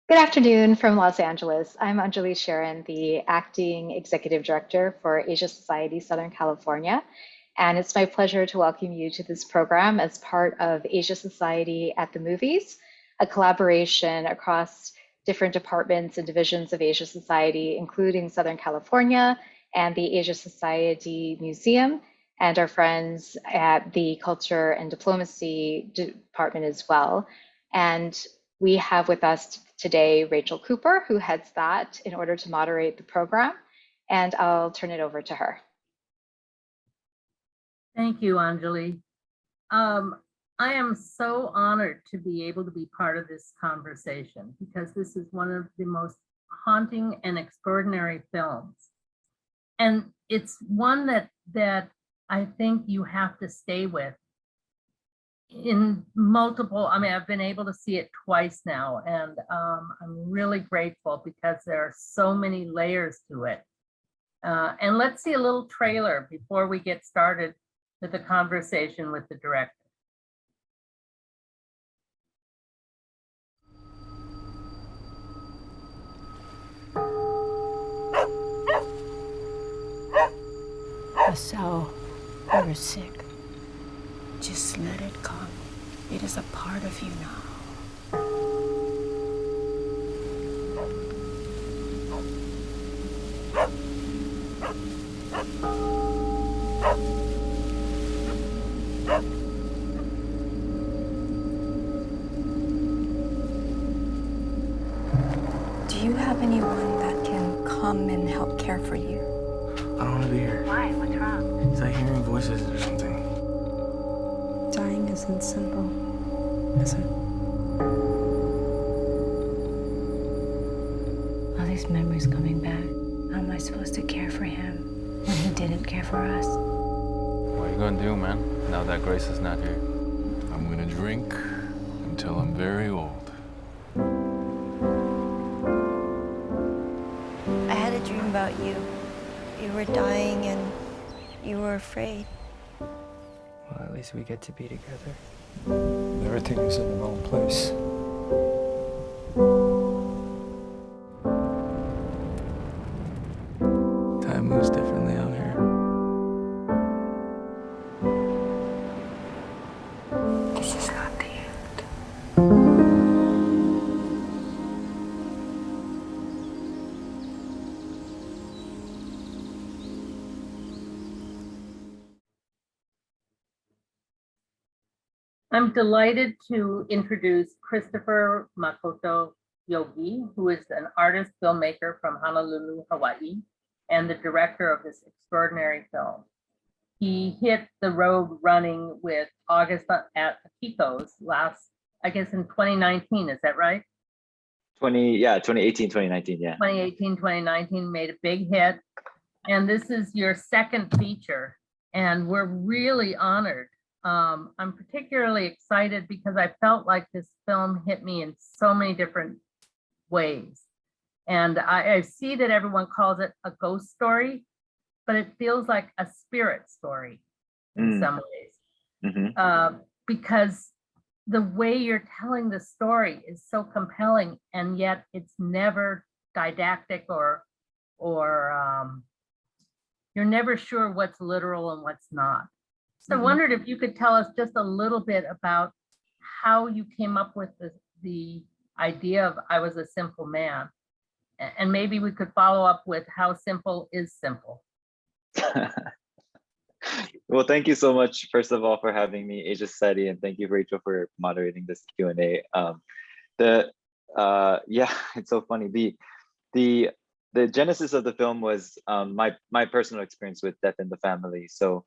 Good afternoon from Los Angeles. I'm Anjali Sharon, the Acting Executive Director for Asia Society Southern California. And it's my pleasure to welcome you to this program as part of Asia Society at the Movies, a collaboration across different departments and divisions of Asia Society, including Southern California and the Asia Society Museum, and our friends at the Culture and Diplomacy Department as well. And we have with us today Rachel Cooper, who heads that in order to moderate the program, and I'll turn it over to her. Thank you, Anjali. I am so honored to be able to be part of this conversation because this is one of the most haunting and extraordinary films. And it's one that I think you have to stay with in multiple, I've been able to see it twice now, and I'm really grateful because there are so many layers to it. And let's see a little trailer before we get started with the conversation with the director. Marcel, you were sick. Just let it come. It is a part of you now. Do you have anyone that can come and help care for you? I don't want to be here. Why? What's wrong? It's like hearing voices or something. Dying isn't simple, is it? All these memories coming back. How am I supposed to care for him when he didn't care for us? What are you gonna do, man, now that Grace is not here? I'm gonna drink until I'm very old. I had a dream about you. You were dying and you were afraid. Well, at least we get to be together. Everything is in the wrong place. Time moves differently out here. This is not the end. I'm delighted to introduce Christopher Makoto Yogi, who is an artist filmmaker from Honolulu, Hawaii, and the director of this extraordinary film. He hit the road running with August at Akiko's last, I guess in 2019, is that right? 2018, 2019, yeah. 2018, 2019, made a big hit. And this is your second feature, and we're really honored. I'm particularly excited because I felt like this film hit me in so many different ways. And I see that everyone calls it a ghost story, but it feels like a spirit story in some ways. Because the way you're telling the story is so compelling, and yet it's never didactic or you're never sure what's literal and what's not. So I wondered if you could tell us just a little bit about how you came up with the idea of I Was a Simple Man. And maybe we could follow up with how simple is simple. Well, thank you so much, first of all, for having me, Asia Society, and thank you, Rachel, for moderating this Q&A. Yeah, it's so funny. The genesis of the film was my personal experience with death in the family. So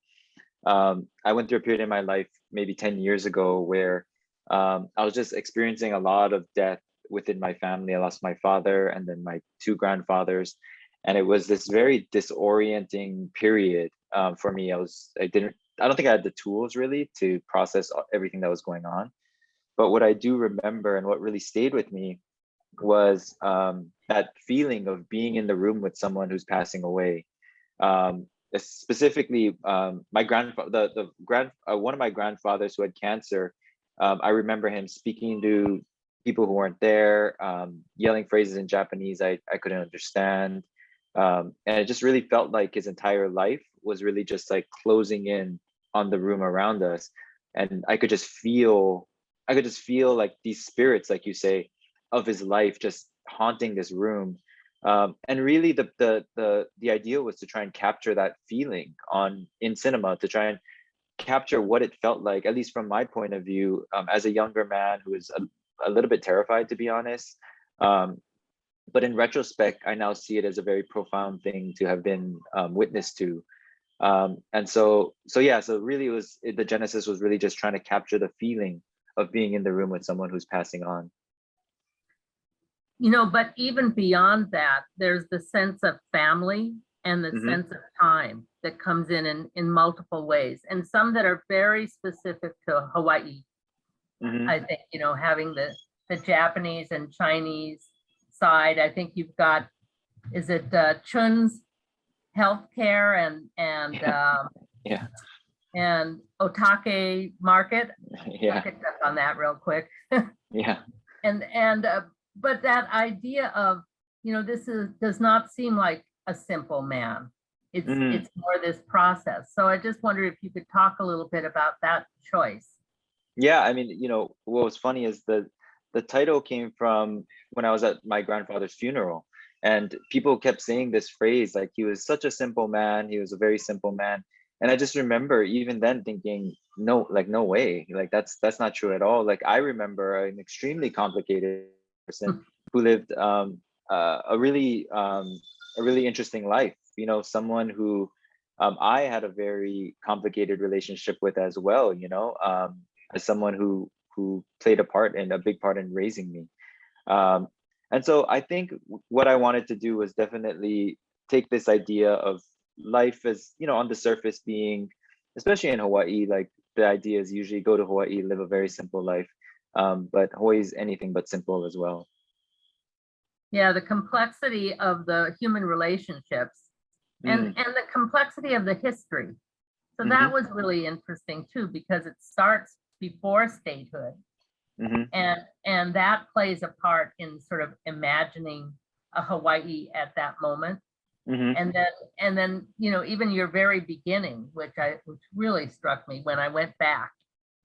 I went through a period in my life, maybe 10 years ago, where I was just experiencing a lot of death within my family. I lost my father and then my two grandfathers. And it was this very disorienting period for me. I don't think I had the tools really to process everything that was going on. But what I do remember and what really stayed with me was that feeling of being in the room with someone who's passing away. Specifically, my grandfather, one of my grandfathers who had cancer. I remember him speaking to people who weren't there, yelling phrases in Japanese I couldn't understand. And it just really felt like his entire life was really just like closing in on the room around us. And I could just feel like these spirits, like you say, of his life just haunting this room. And really the idea was to try and capture that feeling in cinema, to try and capture what it felt like, at least from my point of view, as a younger man who was a little bit terrified, to be honest. But in retrospect, I now see it as a very profound thing to have been witness to. And so really the genesis was really just trying to capture the feeling of being in the room with someone who's passing on. You know, but even beyond that, there's the sense of family and the sense of time that comes in multiple ways, and some that are very specific to Hawaii. I think, you know, having the Japanese and Chinese side. I think you've got, is it Chun's healthcare and Otake market? I picked up on that real quick. But that idea of, you know, does not seem like a simple man. It's more this process. So I just wonder if you could talk a little bit about that choice. Yeah, I mean, you know, what was funny is the title came from when I was at my grandfather's funeral, and people kept saying this phrase, like, he was such a simple man, he was a very simple man. And I just remember even then thinking, no, like, no way, like that's not true at all. Like, I remember an extremely complicated person who lived a really interesting life, you know, someone who I had a very complicated relationship with as well, you know, as someone who played a big part in raising me. And so I think what I wanted to do was definitely take this idea of life as, you know, on the surface being, especially in Hawaii, like the idea is usually go to Hawaii, live a very simple life. But Hawaii is anything but simple as well. Yeah, the complexity of the human relationships and the complexity of the history. So that was really interesting too, because it starts before statehood. And that plays a part in sort of imagining a Hawaii at that moment. And then, you know, even your very beginning, which really struck me when I went back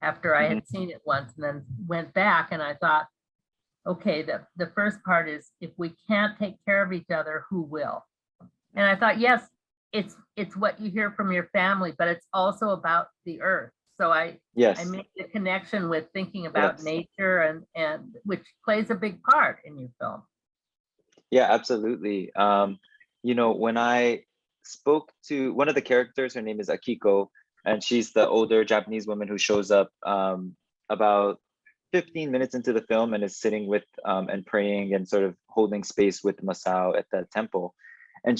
after I had seen it once and then went back, and I thought, okay, the first part is, if we can't take care of each other, who will? And I thought, yes, it's what you hear from your family, but it's also about the earth. So I made the connection with thinking about nature and which plays a big part in your film. Yeah, absolutely. You know, when I spoke to one of the characters, her name is Akiko, and she's the older Japanese woman who shows up about 15 minutes into the film and is sitting with and praying and sort of holding space with Masao at the temple. And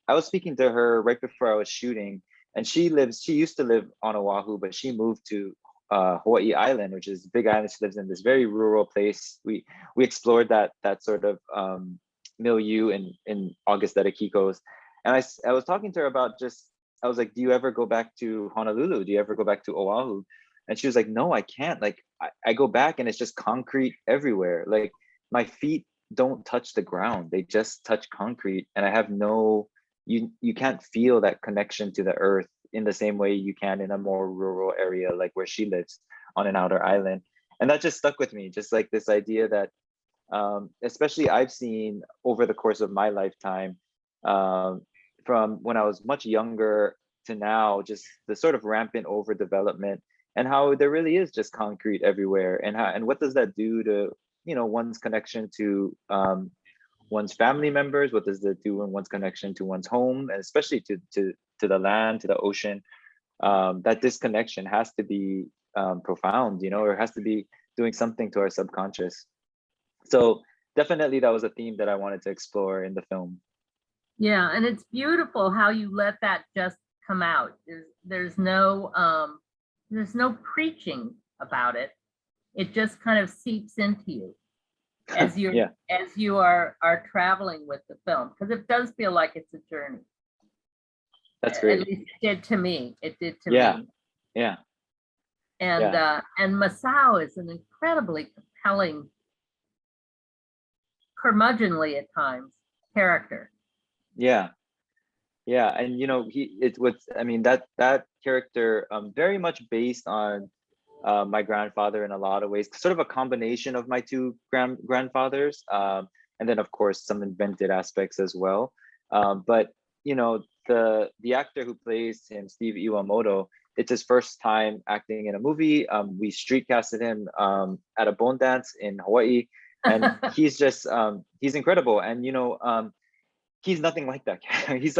I was speaking to her right before I was shooting, and she used to live on Oahu, but she moved to Hawaii Island, which is a big island. She lives in this very rural place. We explored that sort of milieu in August at Akiko's. And I was talking to her about I was like, do you ever go back to Honolulu? Do you ever go back to Oahu? And she was like, no, I can't. Like, I go back and it's just concrete everywhere. Like, my feet don't touch the ground. They just touch concrete. And I have you can't feel that connection to the earth in the same way you can in a more rural area, like where she lives on an outer island. And that just stuck with me, just like this idea that, especially I've seen over the course of my lifetime, from when I was much younger to now, just the sort of rampant overdevelopment, and how there really is just concrete everywhere, and what does that do to, you know, one's connection to one's family members? What does that do in one's connection to one's home, and especially to the land, to the ocean? That disconnection has to be profound, you know, or has to be doing something to our subconscious. So definitely that was a theme that I wanted to explore in the film. Yeah, and it's beautiful how you let that just come out. There's no preaching about it. It just kind of seeps into you as you are traveling with the film, because it does feel like it's a journey. That's great. At least it did to me. It did to me. Yeah. And Masao is an incredibly compelling curmudgeonly at times character. Yeah. Yeah, and you know, it was, I mean, that character very much based on my grandfather in a lot of ways, sort of a combination of my two grandfathers, and then of course some invented aspects as well. But you know, the actor who plays him, Steve Iwamoto, it's his first time acting in a movie. We street casted him at a bone dance in Hawaii, and he's just he's incredible. And you know, he's nothing like that. He's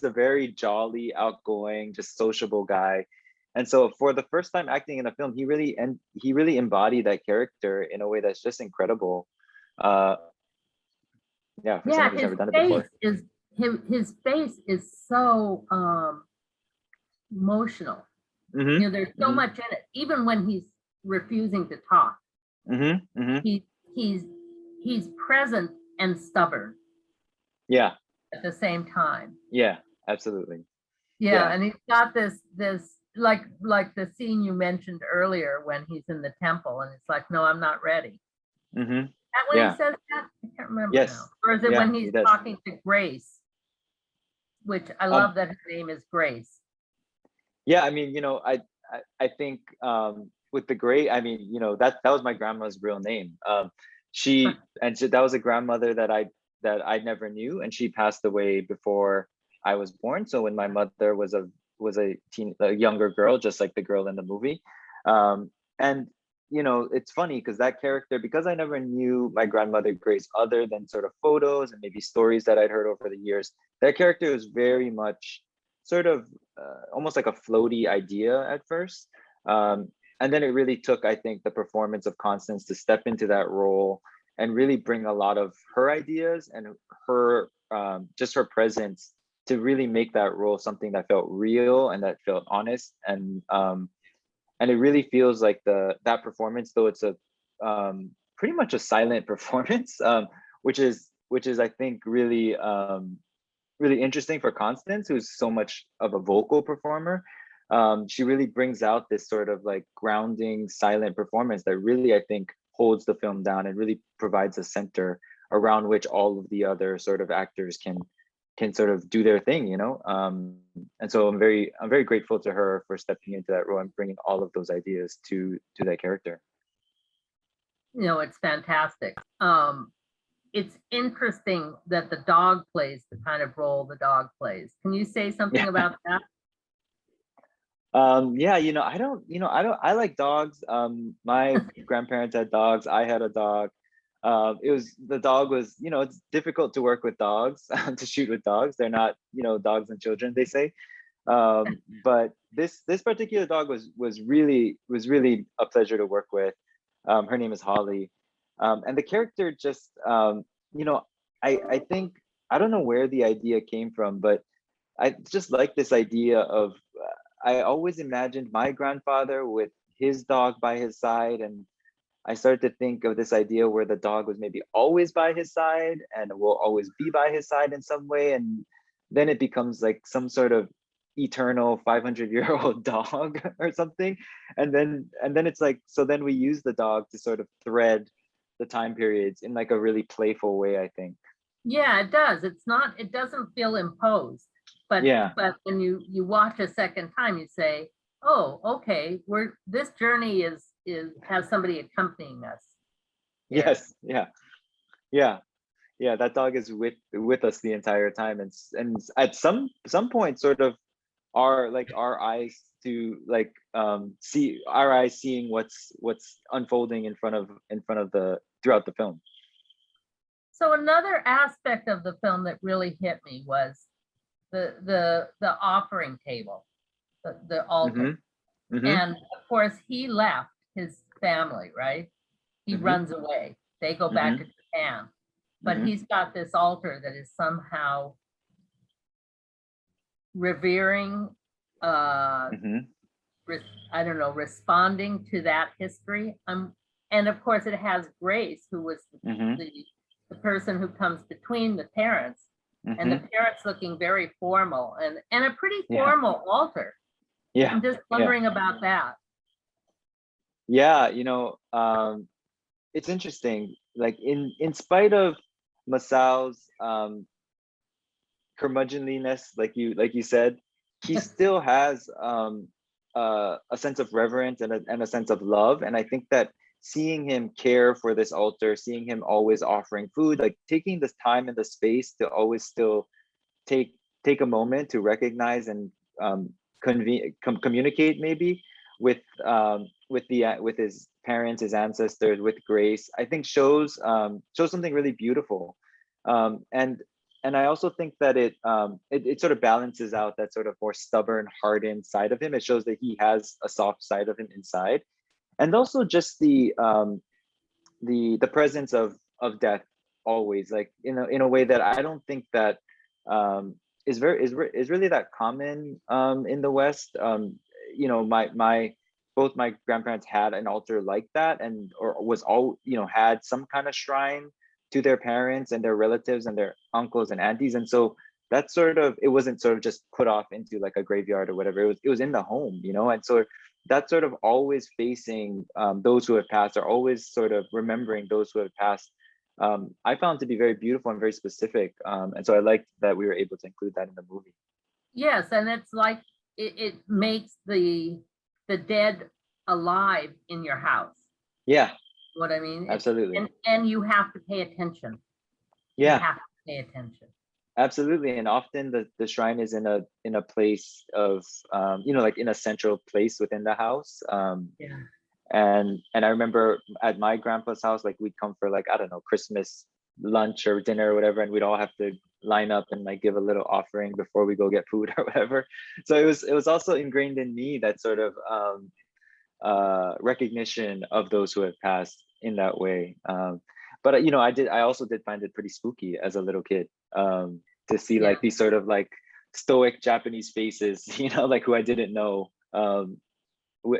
a very jolly, outgoing, just sociable guy. And so for the first time acting in a film, he really embodied that character in a way that's just incredible. Yeah, for someone who's never done it before. His face is so emotional. You know, there's so much in it. Even when he's refusing to talk, he's present and stubborn. Yeah. At the same time. Yeah, absolutely. Yeah, and he's got this like the scene you mentioned earlier when he's in the temple and it's like, no, I'm not ready. That when he says that? I can't remember now. Or is it when he's talking to Grace? Which I love that his name is Grace. Yeah, I mean, you know, I think with the Grace, I mean, you know, that was my grandma's real name. That was a grandmother that I never knew, and she passed away before I was born. So when my mother was a younger girl, just like the girl in the movie, and you know, it's funny because that character, because I never knew my grandmother Grace other than sort of photos and maybe stories that I'd heard over the years, that character was very much sort of almost like a floaty idea at first, and then it really took, I think, the performance of Constance to step into that role and really bring a lot of her ideas and her just her presence to really make that role something that felt real and that felt honest. And it really feels like that performance, though it's a pretty much a silent performance, which is I think really really interesting for Constance, who's so much of a vocal performer. She really brings out this sort of like grounding silent performance that really, I think, holds the film down and really provides a center around which all of the other sort of actors can sort of do their thing, you know. And so I'm very grateful to her for stepping into that role and bringing all of those ideas to that character. You know, it's fantastic. It's interesting that the dog plays the kind of role the dog plays. Can you say something about that? Yeah, you know, I like dogs. My grandparents had dogs. I had a dog. The dog was, you know, it's difficult to work with dogs, to shoot with dogs. They're not, you know, dogs and children, they say. But this particular dog was really a pleasure to work with. Her name is Holly. And the character just, you know, I think, I don't know where the idea came from, but I just like this idea of, I always imagined my grandfather with his dog by his side, and I started to think of this idea where the dog was maybe always by his side and will always be by his side in some way, and then it becomes like some sort of eternal 500-year-old dog or something, and then it's like, so then we use the dog to sort of thread the time periods in like a really playful way, I think. Yeah, it does. It doesn't feel imposed. But but when you watch a second time, you say, oh, okay, this journey has somebody accompanying us. Yes, yeah, that dog is with us the entire time, and at some point sort of our eyes to like see our eyes seeing what's unfolding in front of throughout the film. So another aspect of the film that really hit me was the offering table, the altar. And of course he left his family, right? He runs away. They go back to Japan, but he's got this altar that is somehow revering, I don't know, responding to that history. And of course it has Grace, who was the person who comes between the parents, and the parents looking very formal and a pretty formal altar. I'm just wondering about that. Yeah, you know, it's interesting. Like in spite of Masao's curmudgeonliness, like you said, he still has a sense of reverence and a sense of love. And I think that seeing him care for this altar, seeing him always offering food, like taking this time and the space to always still take a moment to recognize and communicate maybe with with his parents, his ancestors, with grace, I think shows something really beautiful. And I also think that it sort of balances out that sort of more stubborn, hardened side of him. It shows that he has a soft side of him inside, and also just the presence of death always, like in a way that I don't think that is really that common in the West. My both my grandparents had an altar like that, and or was all had some kind of shrine to their parents and their relatives and their uncles and aunties. And so that sort of, it wasn't sort of just put off into like a graveyard or whatever. It was in the home, and so that sort of always facing those who have passed, or always sort of remembering those who have passed, I found to be very beautiful and very specific. And so I liked that we were able to include that in the movie. Yes, and it's like it makes the dead alive in your house. Yeah, What I mean? absolutely. And you have to pay attention. Yeah, You have to pay attention. absolutely. And often the shrine is in a place of like in a central place within the house. Yeah. And I remember at my grandpa's house, like we'd come for like, I don't know, Christmas lunch or dinner or whatever, and we'd all have to line up and like give a little offering before we go get food or whatever. So it was also ingrained in me, that sort of recognition of those who have passed in that way. But I also did find it pretty spooky as a little kid, to see like these sort of like stoic Japanese faces, like who I didn't know,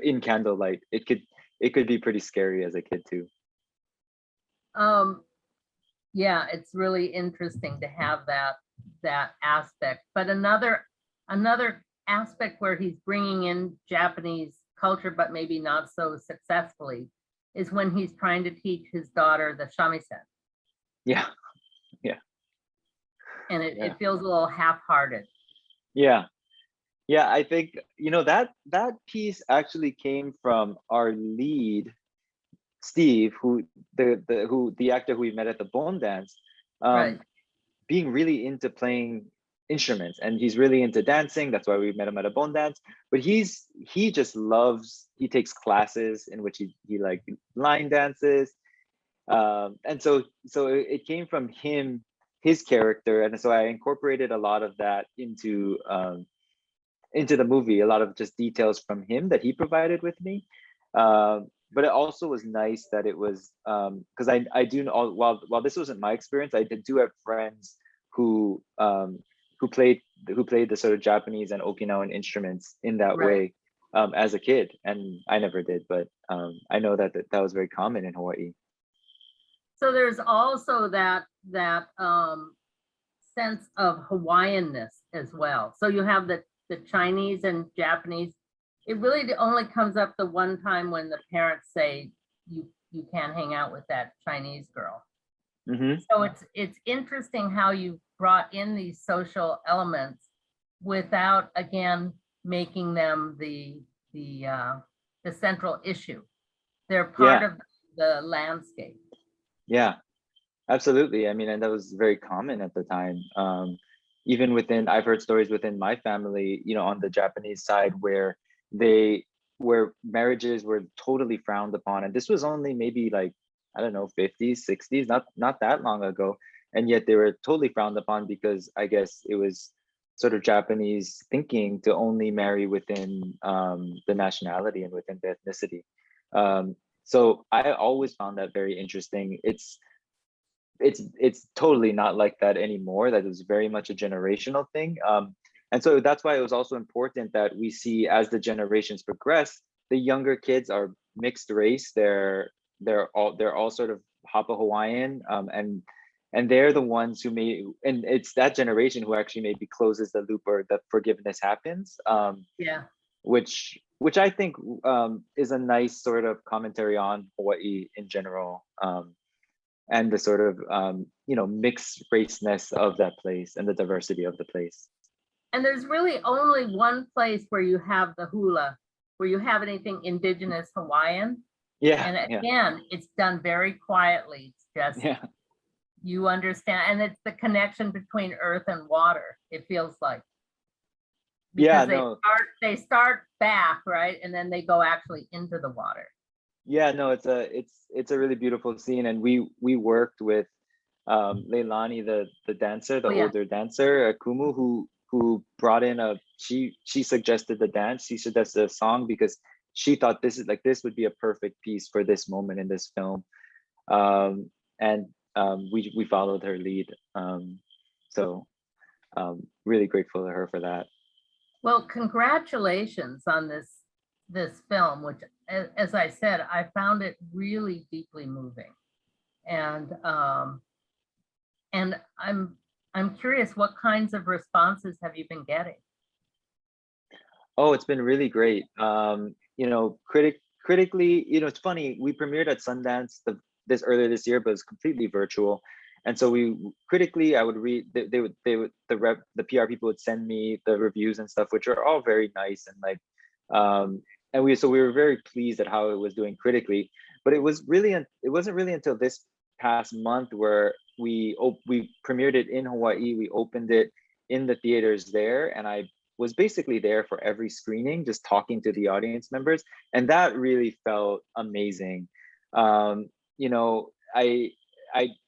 in candlelight. It could be pretty scary as a kid too. Yeah, it's really interesting to have that aspect. But another aspect where he's bringing in Japanese culture, but maybe not so successfully, is when he's trying to teach his daughter the shamisen. Yeah. And it feels a little half-hearted. Yeah, I think that piece actually came from our lead, Steve, who the actor who we met at the bone dance, Right. being really into playing instruments, and he's really into dancing. That's why we met him at a bone dance. But he just loves, he takes classes in which he like line dances, and so it came from him, his character, and so I incorporated a lot of that into the movie, a lot of just details from him that he provided with me. But it also was nice that it was, because I do know, while this wasn't my experience, I do have friends who played the sort of Japanese and Okinawan instruments in that way, as a kid, and I never did, but I know that was very common in Hawaii. So there's also that sense of Hawaiianness as well. So you have the Chinese and Japanese. It really only comes up the one time when the parents say you can't hang out with that Chinese girl. Mm-hmm. So it's interesting how you brought in these social elements without, again, making them the central issue. They're part of the landscape. Yeah, absolutely. I mean, and that was very common at the time. Even I've heard stories within my family, on the Japanese side, where marriages were totally frowned upon. And this was only maybe like, I don't know, 50s, 60s, not that long ago. And yet they were totally frowned upon because I guess it was sort of Japanese thinking to only marry within the nationality and within the ethnicity. So I always found that very interesting. It's totally not like that anymore. That is very much a generational thing. And so that's why it was also important that we see, as the generations progress, the younger kids are mixed race. They're all sort of Hapa Hawaiian, and they're the ones and it's that generation who actually maybe closes the loop, or the forgiveness happens. Which I think is a nice sort of commentary on Hawaii in general. and the sort of mixed raceness of that place and the diversity of the place. And there's really only one place where you have the hula, where you have anything indigenous Hawaiian. Yeah. And again, it's done very quietly. It's just, you understand, and it's the connection between earth and water, it feels like. Because they start back, right? And then they go actually into the water. Yeah, no, it's a really beautiful scene. And we worked with Leilani, the dancer, the older dancer, Kumu, who brought in she suggested the dance, she suggested a song because she thought this would be a perfect piece for this moment in this film. And we followed her lead. So really grateful to her for that. Well, congratulations on this film, which, as I said, I found it really deeply moving. And I'm curious, what kinds of responses have you been getting? Oh, it's been really great. Critically, it's funny, we premiered at Sundance earlier this year, but it's completely virtual. And so critically, I would read, the PR people would send me the reviews and stuff, which are all very nice. And we were very pleased at how it was doing critically, but it wasn't really until this past month where we premiered it in Hawaii. We opened it in the theaters there, and I was basically there for every screening, just talking to the audience members. And that really felt amazing.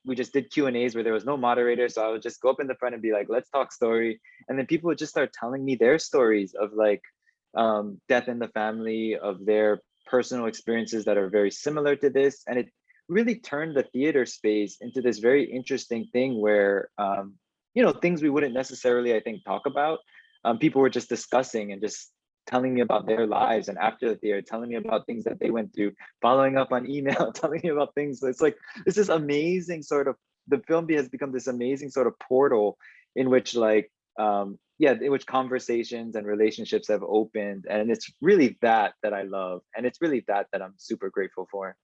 We just did Q&As where there was no moderator. So I would just go up in the front and be like, let's talk story. And then people would just start telling me their stories of death in the family, of their personal experiences that are very similar to this. And it really turned the theater space into this very interesting thing where, things we wouldn't necessarily, I think, talk about. People were just discussing and just telling me about their lives, and after the theater, telling me about things that they went through, following up on email, telling me about things. So it's like, this is amazing the film has become this amazing sort of portal in which in which conversations and relationships have opened. And it's really that I love. And it's really that I'm super grateful for.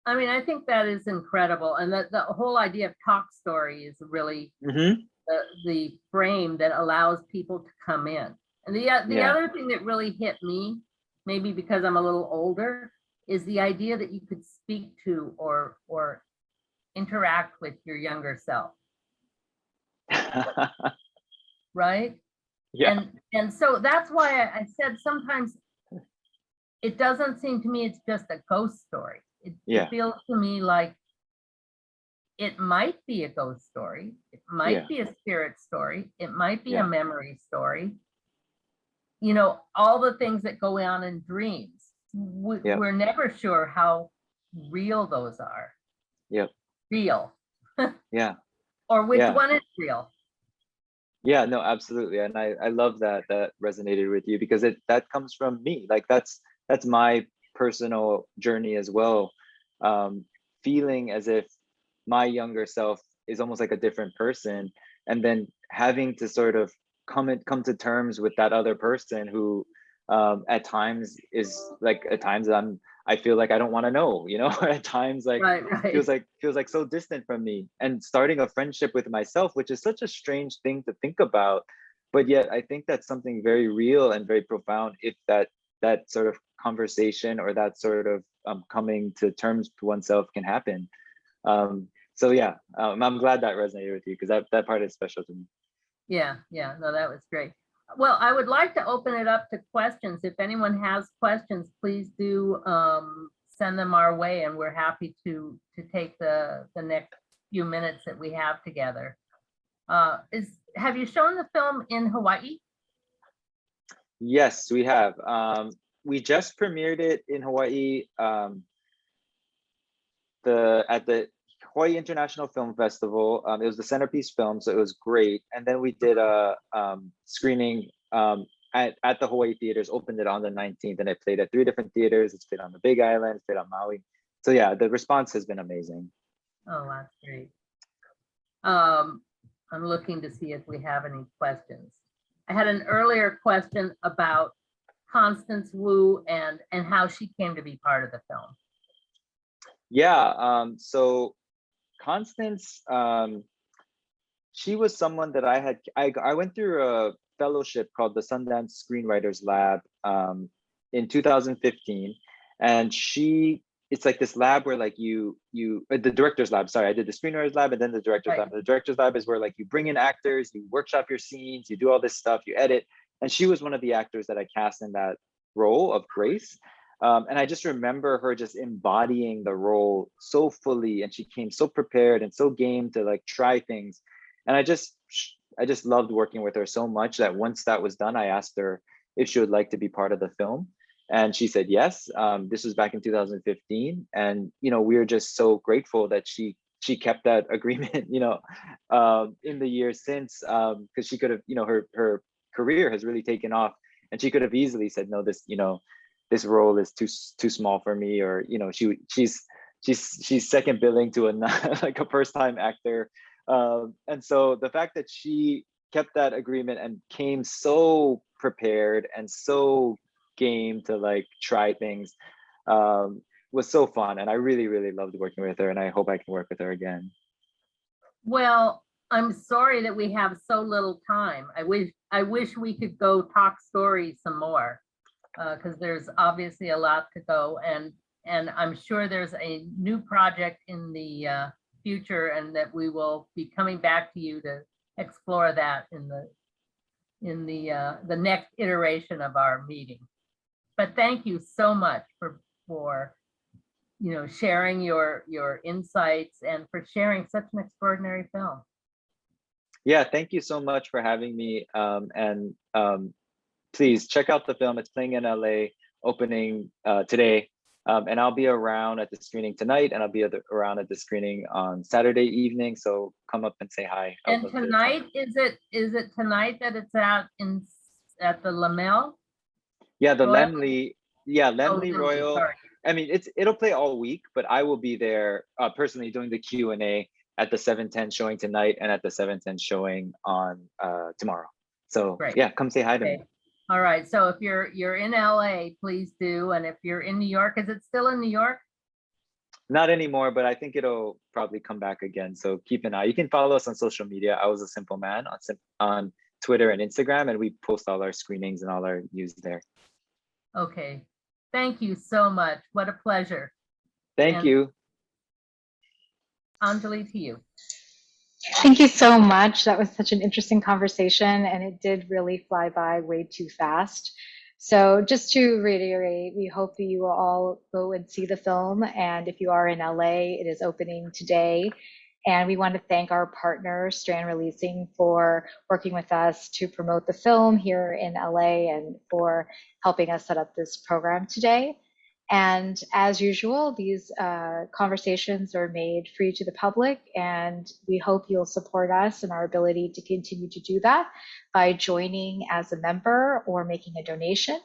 I mean, I think that is incredible. And the whole idea of talk story is really the frame that allows people to come in. And the other thing that really hit me, maybe because I'm a little older, is the idea that you could speak to or interact with your younger self. Right? Yeah. And so that's why I said sometimes it doesn't seem to me it's just a ghost story. It feels to me like it might be a ghost story. It might be a spirit story. It might be a memory story. All the things that go on in dreams. We're never sure how real those are. Yep. Real. Yeah. Or which one is real. Yeah, no, absolutely. And I love that resonated with you, because that comes from me. That's my personal journey as well. Feeling as if my younger self is almost like a different person, and then having to sort of come to terms with that other person who at times I feel like I don't want to know, at times feels like so distant from me, and starting a friendship with myself, which is such a strange thing to think about, but yet I think that's something very real and very profound if that sort of conversation or that sort of coming to terms with oneself can happen. So yeah, I'm glad that resonated with you, because that part is special to me. Yeah, no, that was great. Well, I would like to open it up to questions. If anyone has questions, please do send them our way, and we're happy to take the next few minutes that we have together. Have you shown the film in Hawaii? Yes, we have. We just premiered it in Hawaii at the Hawaii International Film Festival. It was the centerpiece film, so it was great. And then we did a screening at the Hawaii theaters, opened it on the 19th, and it played at 3 different theaters. It's played on the Big Island, it's played on Maui. So yeah, the response has been amazing. Oh, that's great. I'm looking to see if we have any questions. I had an earlier question about Constance Wu and how she came to be part of the film. Yeah, so Constance, she was someone that I went through a fellowship called the Sundance Screenwriters Lab in 2015, and it's like this lab where like the director's lab. Sorry, I did the screenwriters lab and then the director's Right. lab. The director's lab is where like you bring in actors, you workshop your scenes, you do all this stuff, you edit. And she was one of the actors that I cast in that role of Grace. And I just remember her just embodying the role so fully, and she came so prepared and so game to like try things. And I just loved working with her so much that once that was done, I asked her if she would like to be part of the film. And she said yes. This was back in 2015. And, you know, we were just so grateful that she kept that agreement, you know, in the years since, because she could have, you know, her career has really taken off, and she could have easily said, no, this, you know, this role is too small for me, or, you know, she's second billing to like a first time actor. And so the fact that she kept that agreement and came so prepared and so game to like try things was so fun. And I really, really loved working with her, and I hope I can work with her again. Well, I'm sorry that we have so little time. I wish we could go talk stories some more, because there's obviously a lot to go, and I'm sure there's a new project in the future, and that we will be coming back to you to explore that in the next iteration of our meeting. But thank you so much for you know, sharing your insights and for sharing such an extraordinary film. Yeah, thank you so much for having me. Please check out the film. It's playing in LA, opening today. And I'll be around at the screening tonight, and I'll be around at the screening on Saturday evening. So come up and say hi. And tonight, is it tonight that it's at the Lamel? Yeah, the Royal? Lemley, yeah, Lemley Lemley, Royal. sorry. I mean, it'll play all week, but I will be there personally doing the Q&A at the 7:10 showing tonight and at the 7:10 showing on tomorrow. So Great. yeah, come say hi to Okay. me. All right. So if you're in LA, please do. And if you're in New York, is it still in New York? Not anymore, but I think it'll probably come back again. So keep an eye. You can follow us on social media. I Was a Simple Man on Twitter and Instagram, and we post all our screenings and all our news there. Okay. Thank you so much. What a pleasure. Thank you. Anjali, to you. Thank you so much. That was such an interesting conversation, and it did really fly by way too fast. So just to reiterate, we hope that you will all go and see the film. And if you are in LA, it is opening today. And we want to thank our partner, Strand Releasing, for working with us to promote the film here in LA and for helping us set up this program today. And as usual, these conversations are made free to the public, and we hope you'll support us in our ability to continue to do that by joining as a member or making a donation.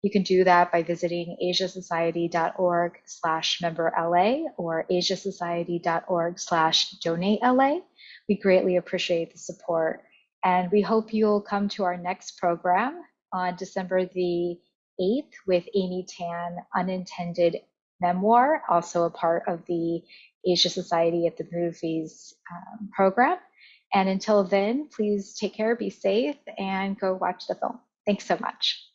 You can do that by visiting asiasociety.org/memberLA or asiasociety.org/donatela. We greatly appreciate the support, and we hope you'll come to our next program on December the 8th with Amy Tan, Unintended Memoir, also a part of the Asia Society at the Movies program. And until then, please take care, be safe, and go watch the film. Thanks so much.